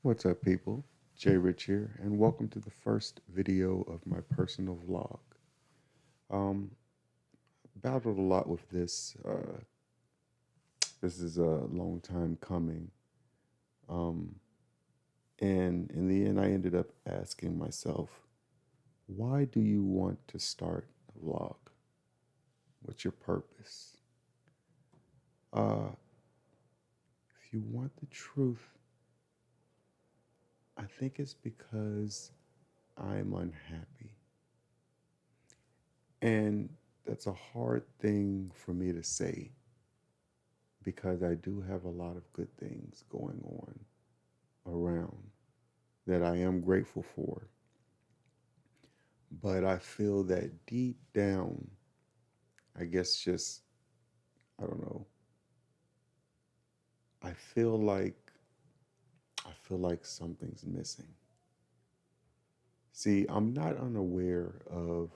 What's up, people? Jay Rich here, and welcome to the first video of my personal vlog. Um, Battled a lot with this. This is a long time coming. Um, and in the end, I ended up asking myself, why do you want to start a vlog? What's your purpose? Uh, if you want the truth, I think it's because I'm unhappy. And that's a hard thing for me to say because I do have a lot of good things going on around that I am grateful for. But I feel that deep down, I guess just, I don't know, I feel like I feel like something's missing. See, I'm not unaware of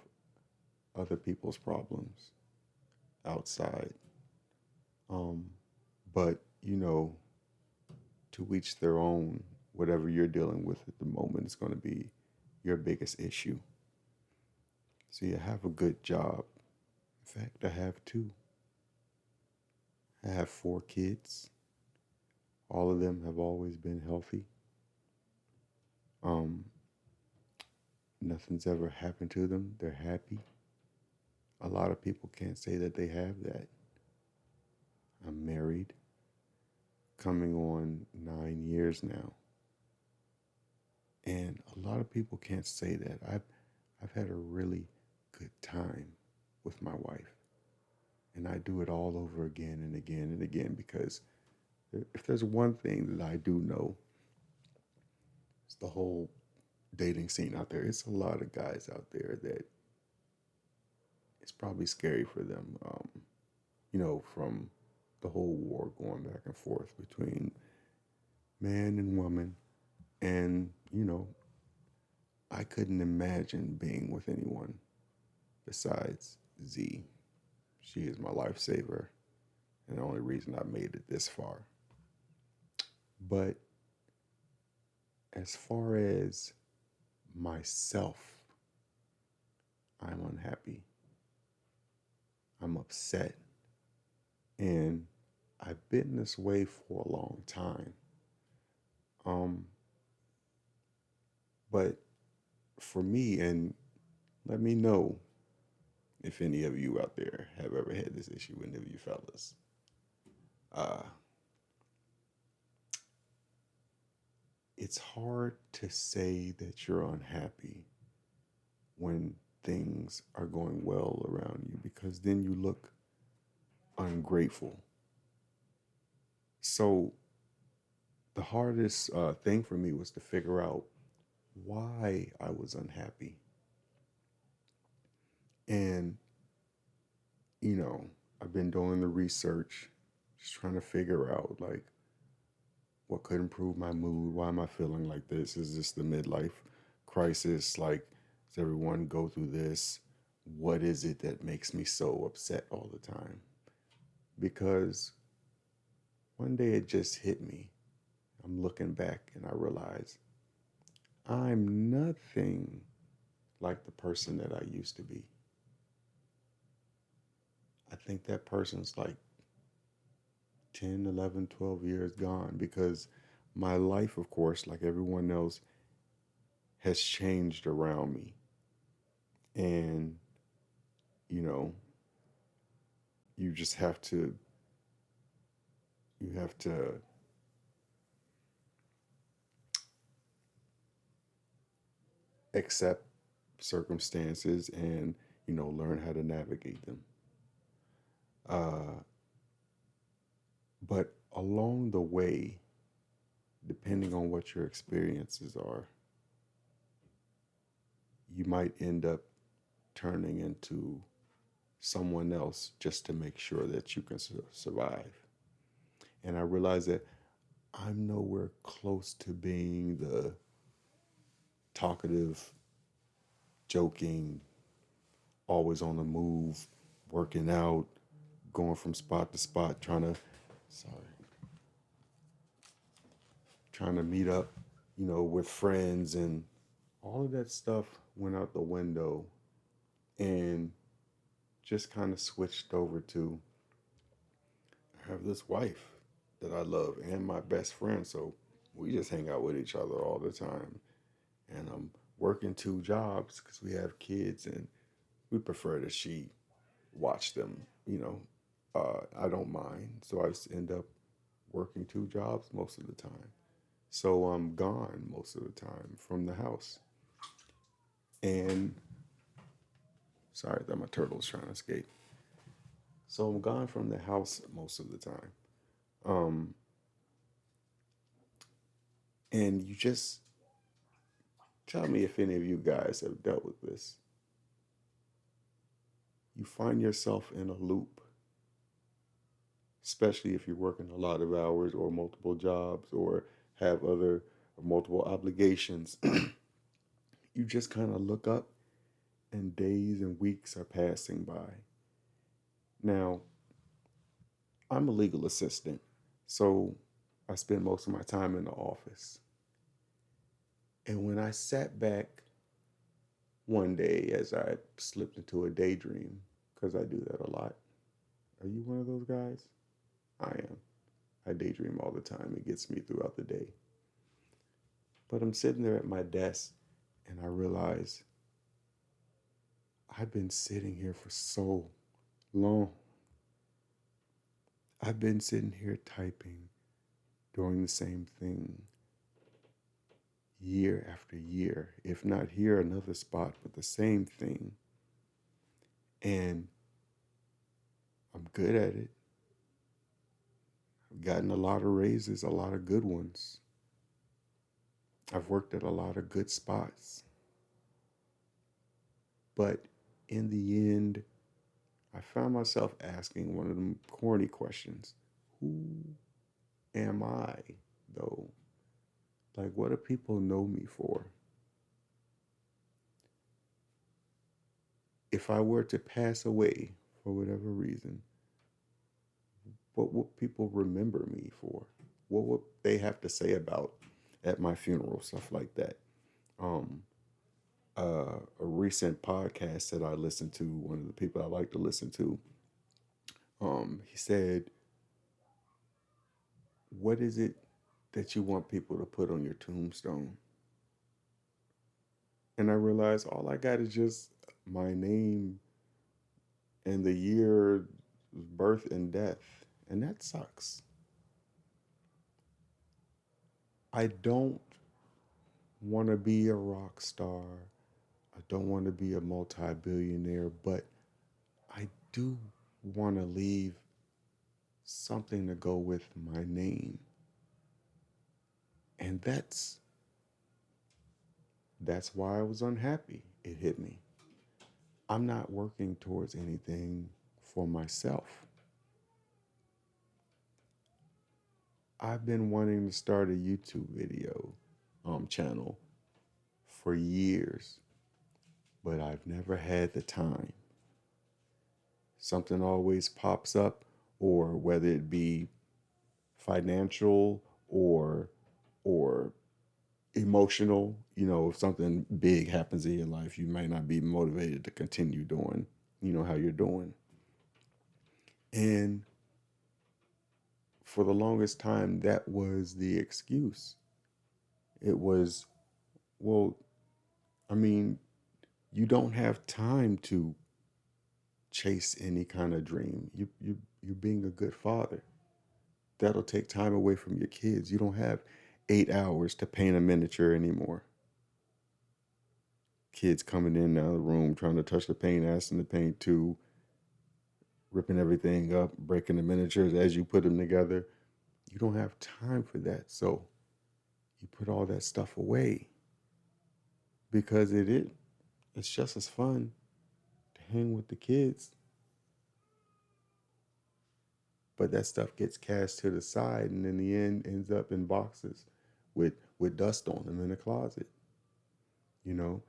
other people's problems outside. Um, but to each their own, whatever you're dealing with at the moment is going to be your biggest issue. See, I have a good job. In fact, I have two. I have four kids. All of them have always been healthy. Um, Nothing's ever happened to them. They're happy. A lot of people can't say that they have that. I'm married, coming on 9 years now. And a lot of people can't say that. I've had a really good time with my wife. And I do it all over again and again and again because if there's one thing that I do know, it's the whole dating scene out there. It's a lot of guys out there that it's probably scary for them, from the whole war going back and forth between man and woman. And, I couldn't imagine being with anyone besides Z. She is my lifesaver and the only reason I made it this far. But as far as myself, I'm unhappy. I'm upset. And I've been this way for a long time. Um, but for me, and let me know if any of you out there have ever had this issue, any of you fellas. Uh, it's hard to say that you're unhappy when things are going well around you because then you look ungrateful. So the hardest thing for me was to figure out why I was unhappy. And, you know, I've been doing the research, just trying to figure out like what could improve my mood. Why am I feeling like this? Is this the midlife crisis? Like, does everyone go through this? What is it that makes me so upset all the time? Because one day it just hit me. I'm looking back and I realize I'm nothing like the person that I used to be. I think that person's like 10, 11, 12 years gone because my life, of course, like everyone else, has changed around me. And, you know, you just you have to accept circumstances and, learn how to navigate them. Uh, but along the way, depending on what your experiences are, you might end up turning into someone else just to make sure that you can survive. And I realize that I'm nowhere close to being the talkative, joking, always on the move, working out, going from spot to spot, sorry, trying to meet up. with friends, and all of that stuff went out the window and just kind of switched over to I have this wife that I love and my best friend. So we just hang out with each other all the time. And I'm working two jobs because we have kids and we prefer that she watch them, I don't mind. So I just end up working two jobs most of the time. So I'm gone most of the time from the house. And sorry that my turtle's trying to escape. So I'm gone from the house most of the time. Um, and you just tell me if any of you guys have dealt with this. You find yourself in a loop, especially if you're working a lot of hours or multiple jobs or have other or multiple obligations. You just kind of look up and days and weeks are passing by. Now, I'm a legal assistant, so I spend most of my time in the office. And when I sat back one day as I slipped into a daydream, because I do that a lot. Are you one of those guys? I am. I daydream all the time. It gets me throughout the day. But I'm sitting there at my desk and I realize I've been sitting here for so long. I've been sitting here typing, doing the same thing year after year, if not here, another spot, but the same thing. And I'm good at it. I've gotten a lot of raises, a lot of good ones. I've worked at a lot of good spots. But in the end, I found myself asking one of them corny questions. Who am I, though? Like, what do people know me for? If I were to pass away for whatever reason, what would people remember me for? What would they have to say about at my funeral, stuff like that? Um, a recent podcast that I listened to, one of the people I like to listen to, he said, "What is it that you want people to put on your tombstone?" And I realized all I got is just my name and the year of birth and death, and that sucks. I don't want to be a rock star. I don't want to be a multi-billionaire, but I do want to leave something to go with my name. And that's why I was unhappy. It hit me. I'm not working towards anything for myself. I've been wanting to start a YouTube video channel for years, but I've never had the time. Something always pops up, or whether it be financial or emotional, if something big happens in your life, you may not be motivated to continue doing, how you're doing. And for the longest time, that was the excuse. It was, well, I mean, you don't have time to chase any kind of dream. You're being a good father. That'll take time away from your kids. You don't have 8 hours to paint a miniature anymore. Kids coming in and out of the room trying to touch the paint, asking to paint too, ripping everything up, breaking the miniatures as you put them together. You don't have time for that. So you put all that stuff away because it's just as fun to hang with the kids. But that stuff gets cast to the side and in the end ends up in boxes with dust on them in a closet. You know,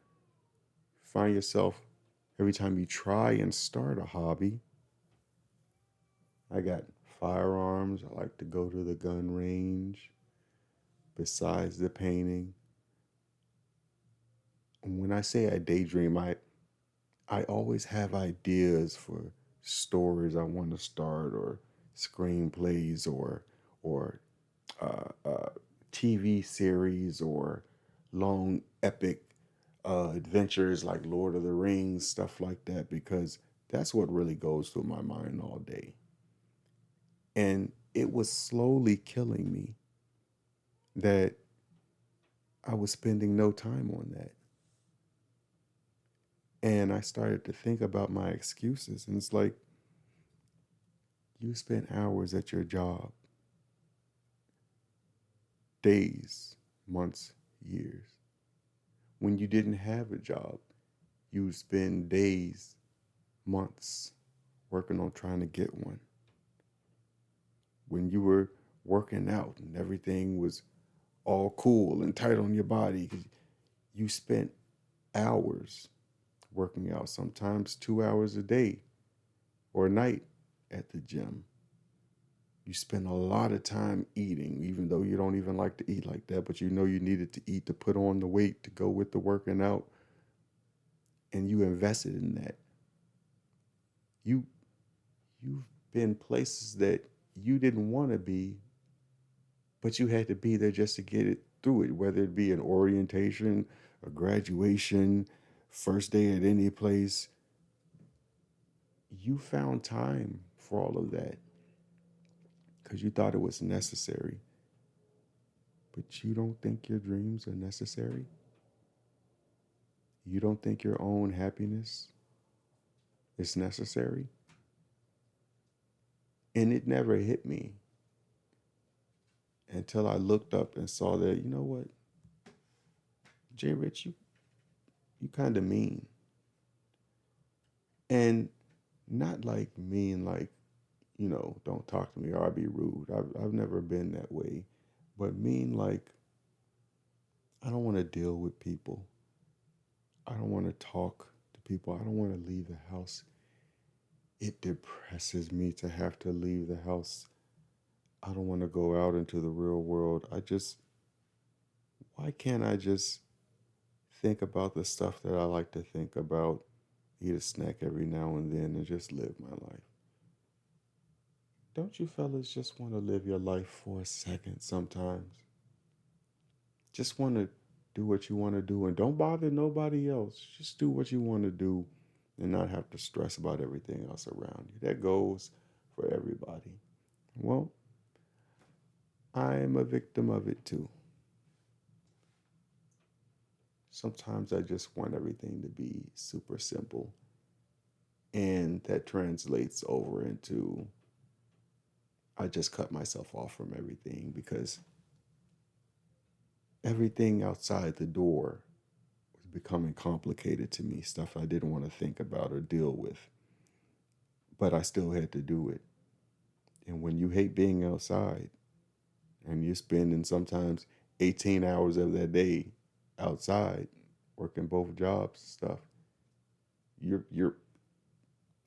find yourself every time you try and start a hobby. I got firearms. I like to go to the gun range. Besides the painting, when I say I daydream, I always have ideas for stories I want to start, or screenplays, or uh, uh, TV series, or long epic adventures like Lord of the Rings, stuff like that, because that's what really goes through my mind all day. And it was slowly killing me that I was spending no time on that. And I started to think about my excuses. And it's like, you spent hours at your job, days, months, years. When you didn't have a job, you would spend days, months working on trying to get one. When you were working out and everything was all cool and tight on your body, you spent hours working out, sometimes 2 hours a day or a night at the gym. You spend a lot of time eating, even though you don't even like to eat like that, but you know you needed to eat to put on the weight to go with the working out, and you invested in that. You you've been places that you didn't want to be, but you had to be there just to get it through it, whether it be an orientation, a graduation, first day at any place. You found time for all of that because you thought it was necessary. But you don't think your dreams are necessary? You don't think your own happiness is necessary? And it never hit me until I looked up and saw that, you know what, Jay Rich, you kind of mean. And not like mean, like, don't talk to me or I'll be rude. I've never been that way. But mean like, I don't want to deal with people. I don't want to talk to people. I don't want to leave the house. It depresses me to have to leave the house. I don't want to go out into the real world. Why can't I just think about the stuff that I like to think about, eat a snack every now and then, and just live my life? Don't you fellas just want to live your life for a second sometimes? Just want to do what you want to do and don't bother nobody else. Just do what you want to do and not have to stress about everything else around you. That goes for everybody. Well, I am a victim of it too. Sometimes I just want everything to be super simple. And that translates over into I just cut myself off from everything because everything outside the door was becoming complicated to me, stuff I didn't want to think about or deal with. But I still had to do it. And when you hate being outside and you're spending sometimes 18 hours of that day outside working both jobs and stuff, you're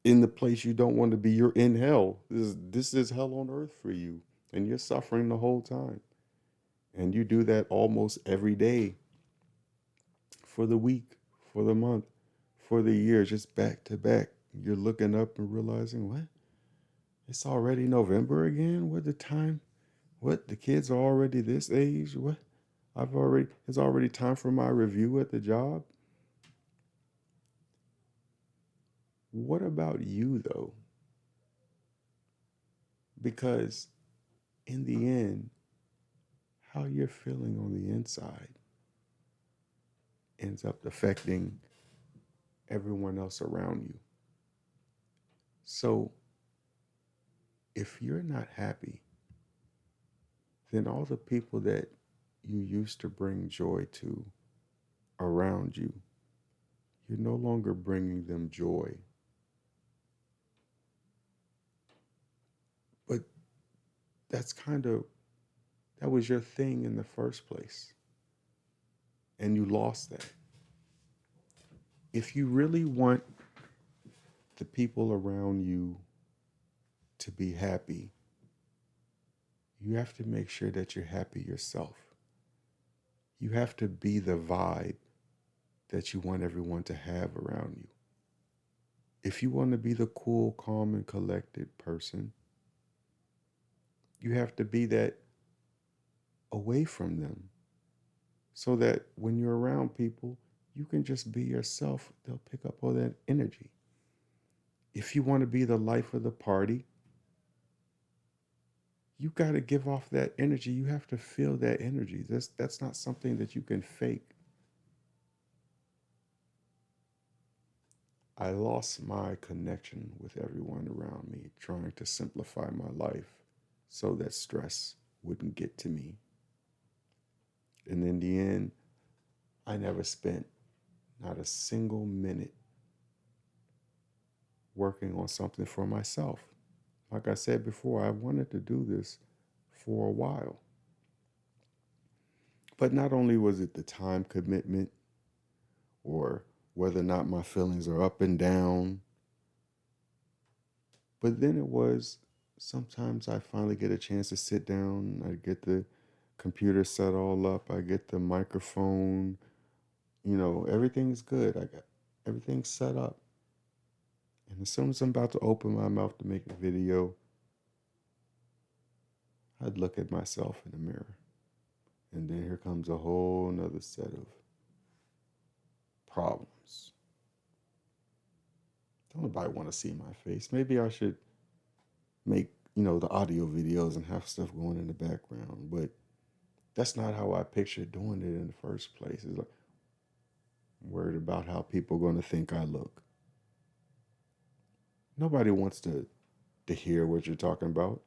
in the place you don't want to be. You're in hell. This is hell on earth for you. And you're suffering the whole time. And you do that almost every day for the week, for the month, for the year, just back to back. You're looking up and realizing, what? It's already November again? What the time? What? The kids are already this age? What? It's already time for my review at the job. What about you though? Because in the end, how you're feeling on the inside ends up affecting everyone else around you. So if you're not happy, then all the people that you used to bring joy to around you, you're no longer bringing them joy. But that's that was your thing in the first place. And you lost that. If you really want the people around you to be happy, you have to make sure that you're happy yourself. You have to be the vibe that you want everyone to have around you. If you want to be the cool, calm, and collected person, you have to be that away from them so that when you're around people, you can just be yourself. They'll pick up all that energy. If you want to be the life of the party, you got to give off that energy. You have to feel that energy. That's not something that you can fake. I lost my connection with everyone around me, trying to simplify my life so that stress wouldn't get to me. And in the end, I never spent not a single minute working on something for myself. Like I said before, I wanted to do this for a while. But not only was it the time commitment or whether or not my feelings are up and down, but then it was sometimes I finally get a chance to sit down, I get the computer set all up, I get the microphone, everything's good. I got everything set up. And as soon as I'm about to open my mouth to make a video, I'd look at myself in the mirror. And then here comes a whole nother set of problems. Don't nobody want to see my face. Maybe I should make, the audio videos and have stuff going in the background. But that's not how I pictured doing it in the first place. It's like I'm worried about how people are going to think I look. Nobody wants to hear what you're talking about.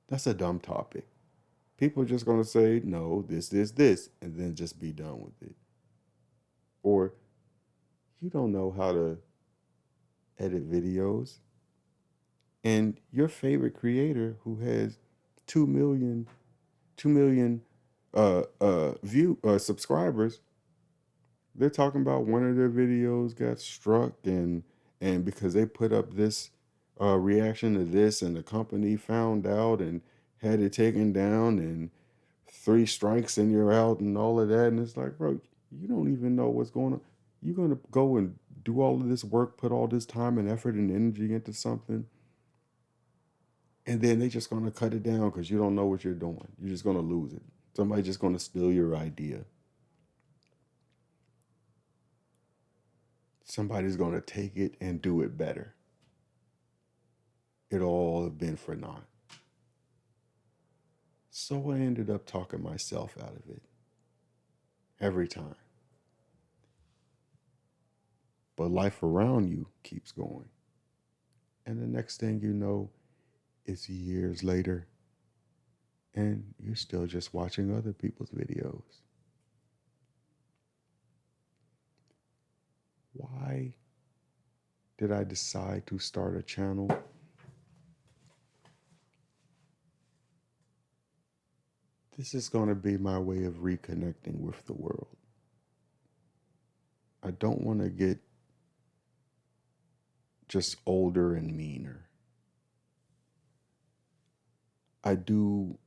That's a dumb topic. People are just going to say, no, this, and then just be done with it. Or you don't know how to edit videos. And your favorite creator who has 2 million view subscribers, they're talking about one of their videos got struck and because they put up this reaction to this and the company found out and had it taken down and 3 strikes and you're out and all of that. And it's like, bro, you don't even know what's going on. You're going to go and do all of this work, put all this time and effort and energy into something, and then they're just going to cut it down because you don't know what you're doing. You're just going to lose it. Somebody's just going to steal your idea. Somebody's going to take it and do it better. It'll all have been for naught. So I ended up talking myself out of it every time. But life around you keeps going. And the next thing you know, it's years later, and you're still just watching other people's videos. Why did I decide to start a channel? This is going to be my way of reconnecting with the world. I don't want to get just older and meaner. I do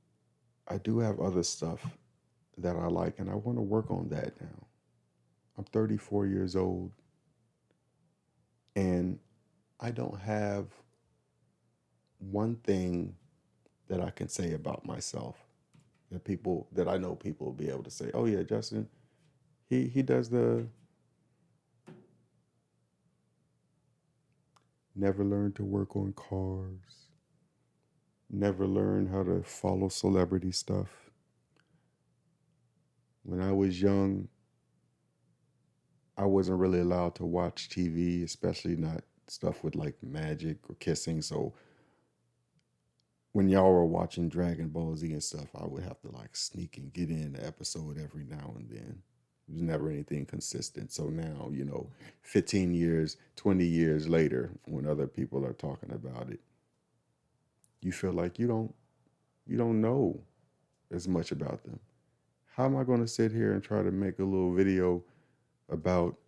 have other stuff that I like and I want to work on that now. I'm 34 years old and I don't have one thing that I can say about myself that I know people will be able to say, "Oh yeah, Justin, he does the never learned to work on cars, never learned how to follow celebrity stuff. When I was young, I wasn't really allowed to watch TV, especially not stuff with like magic or kissing. So when y'all were watching Dragon Ball Z and stuff, I would have to like sneak and get in the episode every now and then. It was never anything consistent. So now, 15 years, 20 years later, when other people are talking about it, you feel like you don't know as much about them. How am I going to sit here and try to make a little video about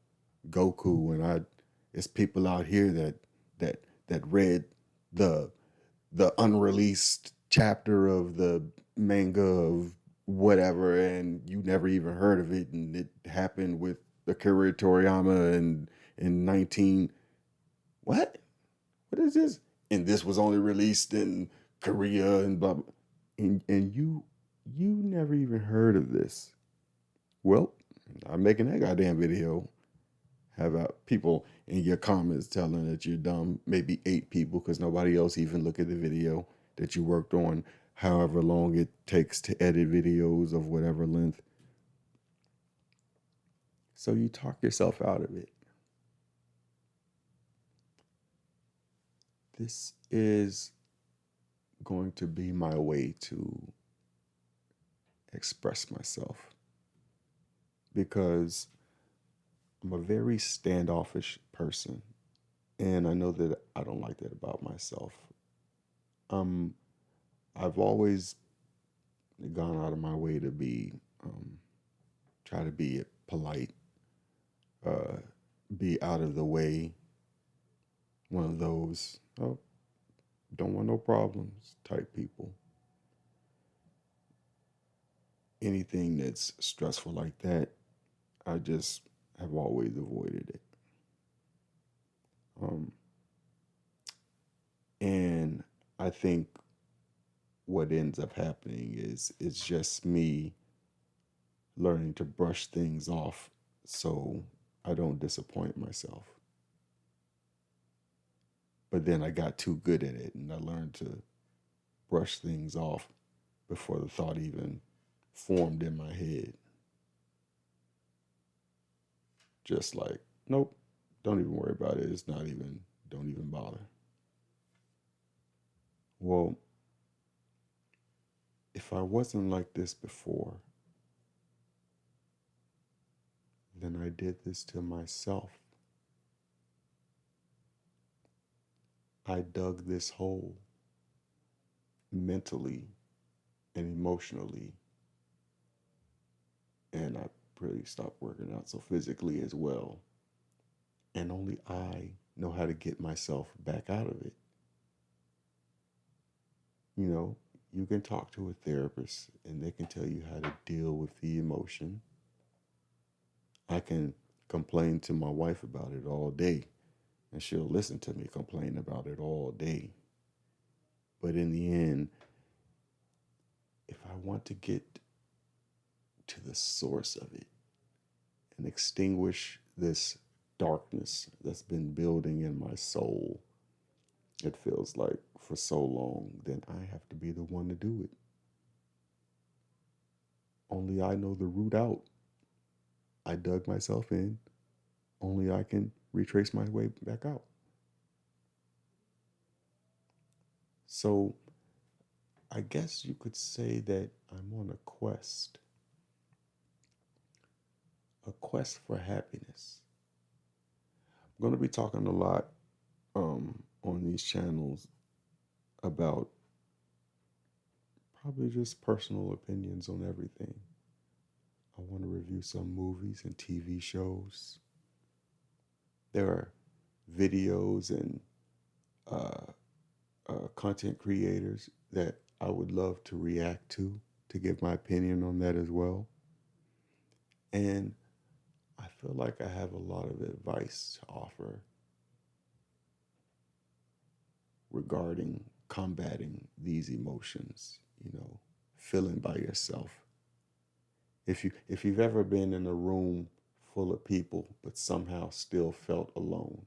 Goku when it's people out here that read the unreleased chapter of the manga of whatever and you never even heard of it and it happened with Akira Toriyama in 19 what? What is this? And this was only released in Korea and blah, blah. And you never even heard of this. Well, I'm making that goddamn video. Have people in your comments telling that you're dumb. Maybe 8 people because nobody else even look at the video that you worked on. However long it takes to edit videos of whatever length. So you talk yourself out of it. This is going to be my way to express myself because I'm a very standoffish person. And I know that I don't like that about myself. Um, I've always gone out of my way to try to be polite, uh, be out of the way, one of those, oh, don't want no problems type people. Anything that's stressful like that, I just have always avoided it. Um, and I think what ends up happening is it's just me learning to brush things off so I don't disappoint myself. But then I got too good at it and I learned to brush things off before the thought even formed in my head. Just like, nope, don't even worry about it. It's not even, don't even bother. Well, if I wasn't like this before, then I did this to myself. I dug this hole mentally and emotionally, and I really stopped working out so physically as well. And only I know how to get myself back out of it. You know, you can talk to a therapist and they can tell you how to deal with the emotion. I can complain to my wife about it all day and she'll listen to me complain about it all day. But in the end, if I want to get to the source of it and extinguish this darkness that's been building in my soul, it feels like for so long, then I have to be the one to do it. Only I know the route out. I dug myself in. Only I can retrace my way back out. So I guess you could say that I'm on a quest for happiness. I'm going to be talking a lot on these channels about probably just personal opinions on everything. I want to review some movies and TV shows. There are videos and uh, content creators that I would love to react to give my opinion on that as well. And I feel like I have a lot of advice to offer regarding combating these emotions, feeling by yourself. If you've ever been in a room full of people but somehow still felt alone,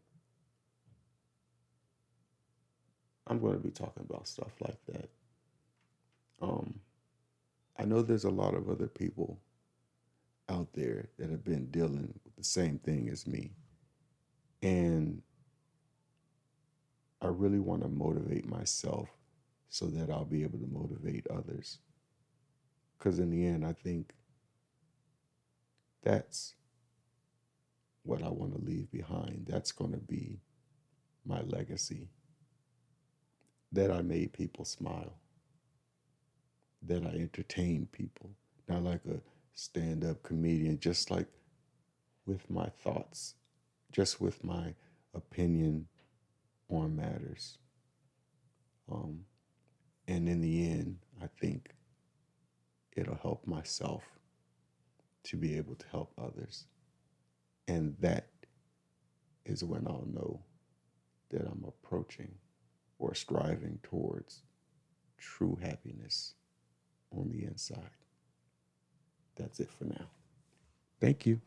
I'm going to be talking about stuff like that. Um, I know there's a lot of other people out there that have been dealing with the same thing as me. And I really want to motivate myself so that I'll be able to motivate others. Because in the end, I think that's what I want to leave behind. That's going to be my legacy. That I made people smile, that I entertained people, not like a stand up comedian, just like with my thoughts, just with my opinion on matters. Um, and in the end, I think it'll help myself to be able to help others. And that is when I'll know that I'm approaching or striving towards true happiness on the inside. That's it for now. Thank you.